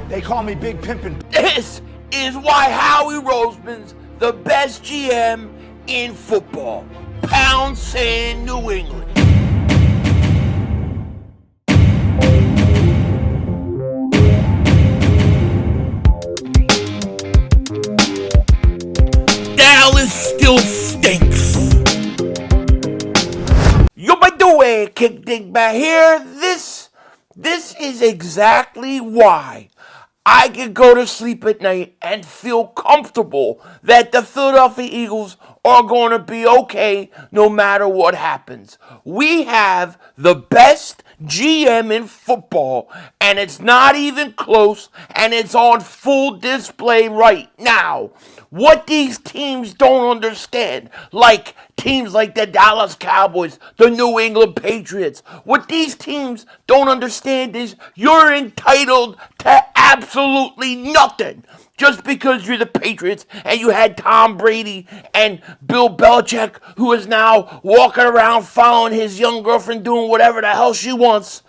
They call me Big Pimpin'. This is why Howie Roseman's the best GM in football. Pound Sand, New England. Dallas still stinks. Yo, by the way, kick dig back here. This is exactly why I can go to sleep at night and feel comfortable that the Philadelphia Eagles are going to be okay no matter what happens. We have the best GM in football, and it's not even close, and it's on full display right now. What these teams don't understand, like teams like the Dallas Cowboys, the New England Patriots, what these teams don't understand is you're entitled to absolutely nothing. Just because you're the Patriots and you had Tom Brady and Bill Belichick, who is now walking around following his young girlfriend doing whatever the hell she wants,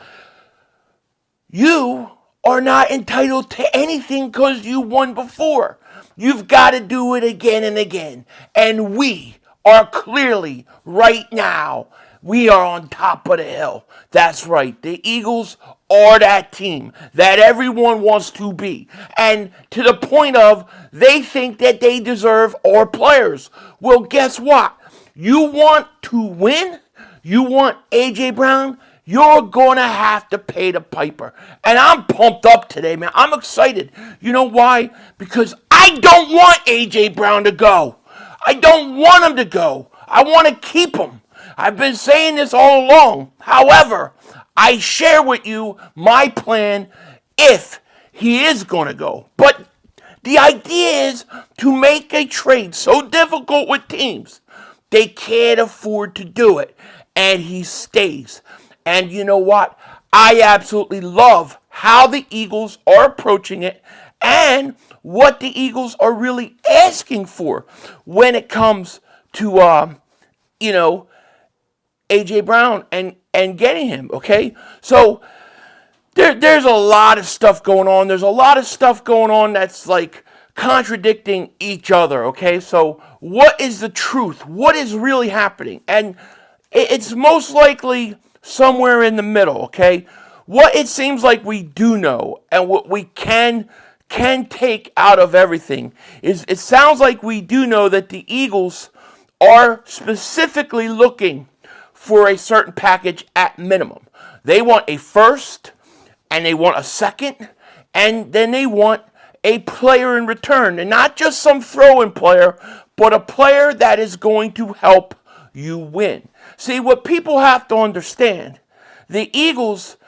you are not entitled to anything because you won before. You've got to do it again and again. And we are clearly, right now, we are on top of the hill. That's right. The Eagles are that team that everyone wants to be. And to the point of they think that they deserve our players. Well, guess what? You want to win? You want A.J.Brown? You're going to have to pay the piper. And I'm pumped up today, man. I'm excited. You know why? Because I don't want A.J.Brown to go. I don't want him to go. I want to keep him. I've been saying this all along. However, I share with you my plan if he is going to go. But the idea is to make a trade so difficult with teams, they can't afford to do it. And he stays. And you know what? I absolutely love how the Eagles are approaching it and what the Eagles are really asking for when it comes to, A.J. Brown and getting him, okay? So there's a lot of stuff going on. There's a lot of stuff going on that's like contradicting each other, okay? So what is the truth? What is really happening? And it's most likely somewhere in the middle, okay? What it seems like we do know and what we can take out of everything is it sounds like we do know that the Eagles are specifically looking for a certain package at minimum. They want a first, and they want a second, and then they want a player in return. And not just some throw-in player, but a player that is going to help you win. See, what people have to understand, the Eagles,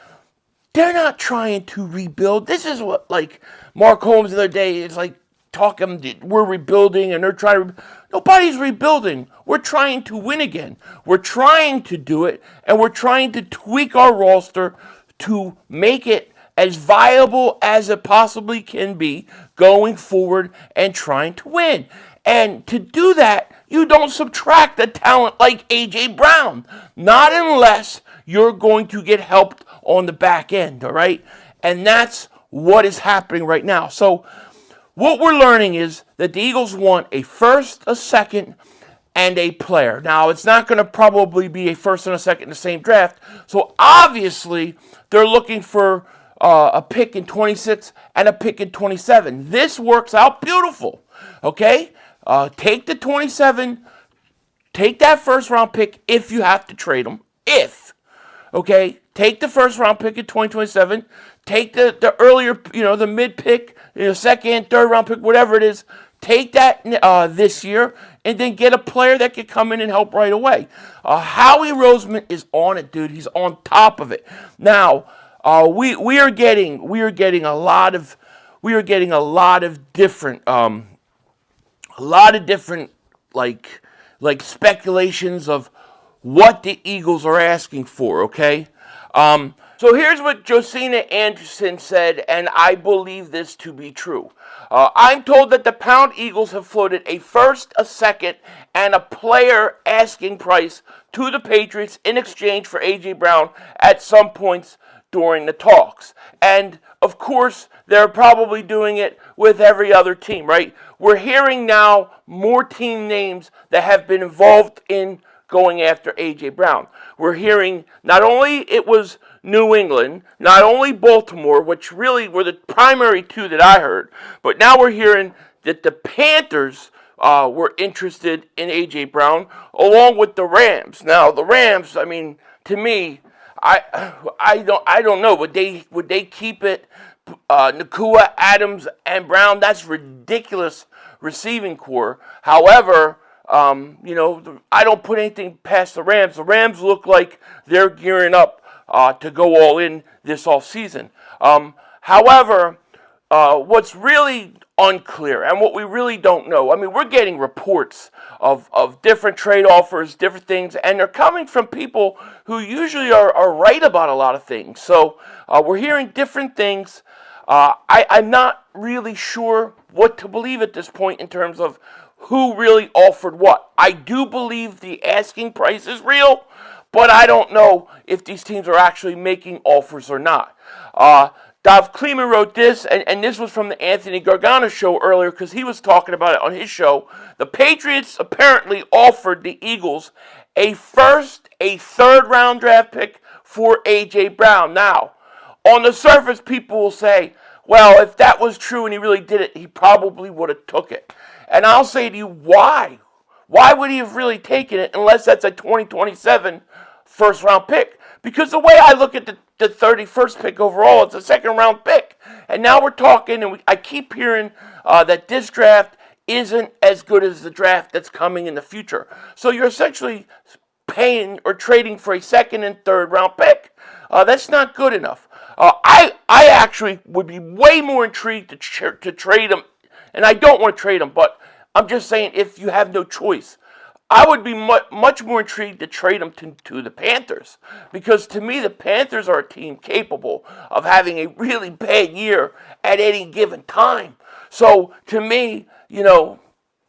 they're not trying to rebuild. This is what, like, Mark Holmes the other day is like talking, we're rebuilding, and they're trying to, nobody's rebuilding. We're trying to win again. We're trying to do it, and we're trying to tweak our roster to make it as viable as it possibly can be going forward and trying to win. And to do that, you don't subtract a talent like A.J. Brown. Not unless you're going to get helped on the back end, all right? And that's what is happening right now. So what we're learning is that the Eagles want a first, a second, and a player. Now, it's not going to probably be a first and a second in the same draft. So obviously, they're looking for a pick in 26 and a pick in 27. This works out beautiful, okay? Take the 27, take that first round pick if you have to trade them. If, okay? Take the first round pick in 2027. Take the earlier, the mid pick, second, third round pick, whatever it is. Take that this year and then get a player that can come in and help right away. Howie Roseman is on it, dude. He's on top of it. Now, we are getting a lot of different like speculations of what the Eagles are asking for, okay? So here's what Josina Anderson said, and I believe this to be true. I'm told that the Pound Eagles have floated a first, a second, and a player asking price to the Patriots in exchange for A.J. Brown at some points during the talks. And, of course, they're probably doing it with every other team, right? We're hearing now more team names that have been involved in going after A.J. Brown. We're hearing not only it was New England, not only Baltimore, which really were the primary two that I heard, but now we're hearing that the Panthers were interested in A.J. Brown, along with the Rams. Now, the Rams, I mean, to me, I don't know. Would they keep it? Nakua, Adams, and Brown? That's ridiculous receiving core. However, I don't put anything past the Rams. The Rams look like they're gearing up to go all in this offseason. However, what's really unclear and what we really don't know, I mean, we're getting reports of different trade offers, different things, and they're coming from people who usually are right about a lot of things. So we're hearing different things. I'm not really sure what to believe at this point in terms of who really offered what. I do believe the asking price is real, but I don't know if these teams are actually making offers or not. Dov Kleeman wrote this, and this was from the Anthony Gargano show earlier because he was talking about it on his show. The Patriots apparently offered the Eagles a first, a third-round draft pick for A.J. Brown. Now, on the surface, people will say, well, if that was true and he really did it, he probably would have took it. And I'll say to you, why? Why would he have really taken it unless that's a 2027 first-round pick? Because the way I look at the 31st pick overall, it's a second-round pick. And now we're talking, and I keep hearing that this draft isn't as good as the draft that's coming in the future. So you're essentially paying or trading for a second and third-round pick. That's not good enough. I actually would be way more intrigued to trade him, and I don't want to trade him, but I'm just saying if you have no choice, I would be much more intrigued to trade him to the Panthers, because to me the Panthers are a team capable of having a really bad year at any given time. So to me,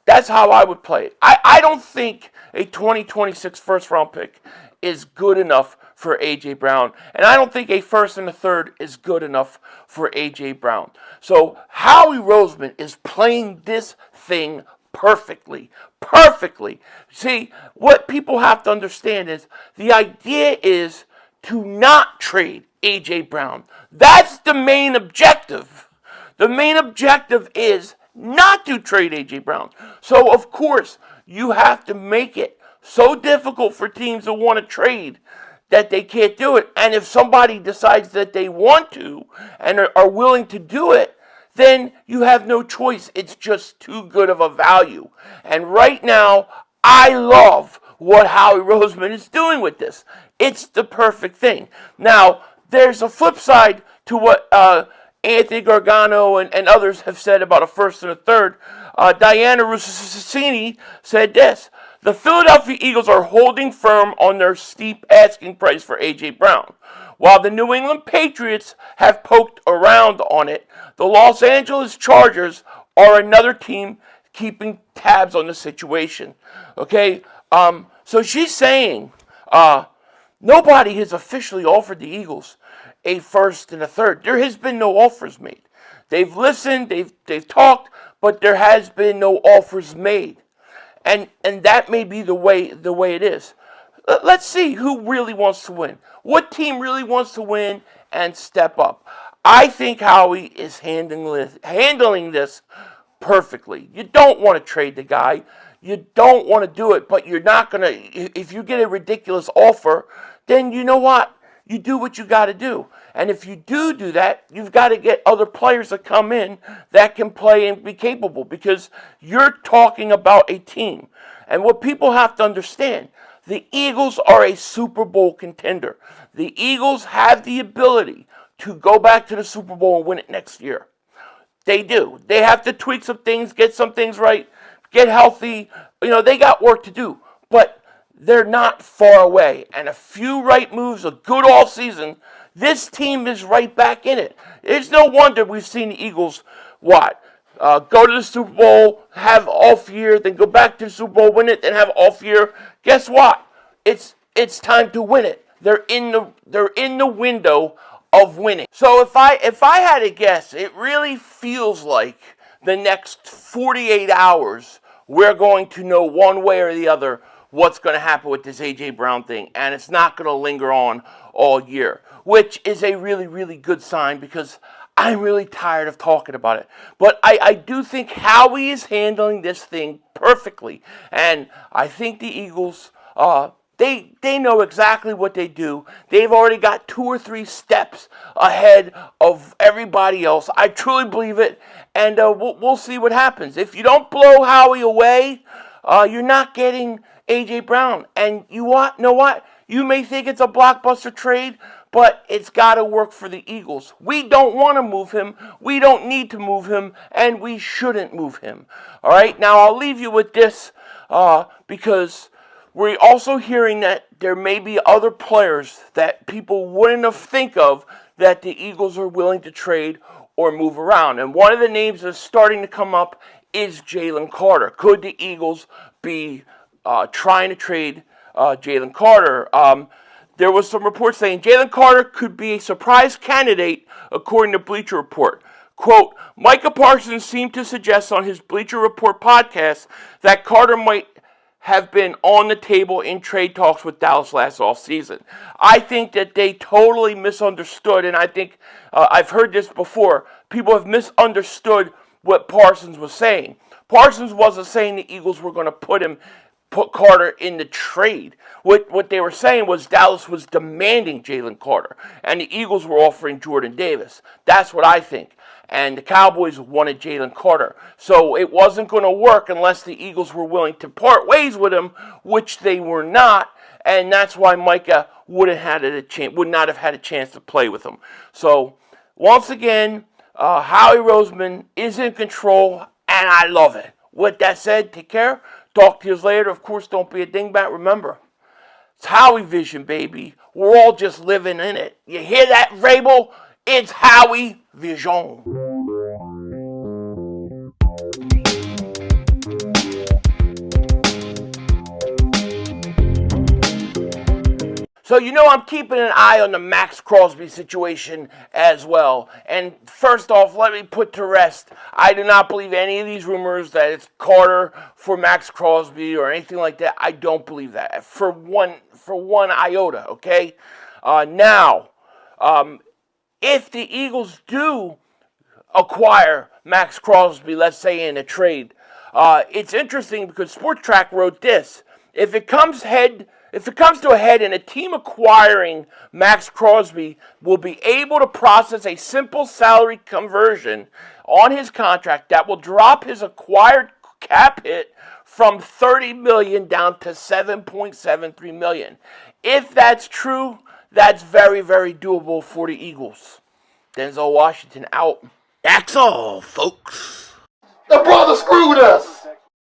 that's how I would play it. I don't think a 2026 first-round pick is good enough for A.J. Brown, and I don't think a first and a third is good enough for A.J. Brown. So Howie Roseman is playing this thing perfectly. See, what people have to understand is the idea is to not trade A.J. Brown. That's the main objective. The main objective is not to trade A.J. Brown. So, of course, you have to make it so difficult for teams to want to trade that they can't do it. And if somebody decides that they want to and are willing to do it, then you have no choice. It's just too good of a value. And right now, I love what Howie Roseman is doing with this. It's the perfect thing. Now, there's a flip side to what Anthony Gargano and others have said about a first and a third. Diana Russini said this: the Philadelphia Eagles are holding firm on their steep asking price for A.J. Brown. While the New England Patriots have poked around on it, the Los Angeles Chargers are another team keeping tabs on the situation. Okay? So she's saying nobody has officially offered the Eagles a first and a third. There has been no offers made. They've listened, they've talked, but there has been no offers made. And that may be the way it is. Let's see who really wants to win. What team really wants to win and step up? I think Howie is handling this perfectly. You don't want to trade the guy. You don't want to do it, but you're not going to. If you get a ridiculous offer, then you know what? You do what you got to do. And if you do that, you've got to get other players that come in that can play and be capable, because you're talking about a team. And what people have to understand, the Eagles are a Super Bowl contender. The Eagles have the ability to go back to the Super Bowl and win it next year. They do. They have to tweak some things, get some things right, get healthy. They got work to do. But they're not far away. And a few right moves, a good offseason, this team is right back in it. It's no wonder we've seen the Eagles, go to the Super Bowl, have off year, then go back to the Super Bowl, win it, then have off year. Guess what? It's time to win it. They're in the window of winning. So if I had to guess, it really feels like the next 48 hours we're going to know one way or the other what's going to happen with this A.J. Brown thing, and it's not going to linger on all year, which is a really, really good sign because I'm really tired of talking about it. But I do think Howie is handling this thing perfectly, and I think the Eagles, they know exactly what they do. They've already got 2 or 3 steps ahead of everybody else. I truly believe it, and we'll see what happens. If you don't blow Howie away, you're not getting A.J. Brown. And know what? You may think it's a blockbuster trade, but it's got to work for the Eagles. We don't want to move him. We don't need to move him, and we shouldn't move him. All right? Now, I'll leave you with this because we're also hearing that there may be other players that people wouldn't have think of that the Eagles are willing to trade or move around. And one of the names that's starting to come up is Jalen Carter. Could the Eagles be trying to trade Jalen Carter? There was some reports saying Jalen Carter could be a surprise candidate, according to Bleacher Report. Quote, Micah Parsons seemed to suggest on his Bleacher Report podcast that Carter might have been on the table in trade talks with Dallas last offseason. I think that they totally misunderstood, and I think I've heard this before. People have misunderstood what Parsons was saying. Parsons wasn't saying the Eagles were going to put Carter in the trade. What they were saying was Dallas was demanding Jalen Carter, and the Eagles were offering Jordan Davis. That's what I think. And the Cowboys wanted Jalen Carter. So it wasn't going to work unless the Eagles were willing to part ways with him, which they were not. And that's why Micah would not have had a chance to play with him. So once again, Howie Roseman is in control, and I love it. With that said, take care. Talk to you later. Of course, don't be a dingbat. Remember, it's Howie Vision, baby. We're all just living in it. You hear that, Vrabel? It's Howie Vision. So I'm keeping an eye on the Max Crosby situation as well. And first off, let me put to rest, I do not believe any of these rumors that it's Carter for Max Crosby or anything like that. I don't believe that for one iota, okay? Now, if the Eagles do acquire Max Crosby, let's say in a trade, it's interesting because Sports Track wrote this. If it comes to a head and a team acquiring Max Crosby will be able to process a simple salary conversion on his contract that will drop his acquired cap hit from $30 million down to $7.73 million. If that's true, that's very, very doable for the Eagles. Denzel Washington out. That's all, folks. The brother screwed us.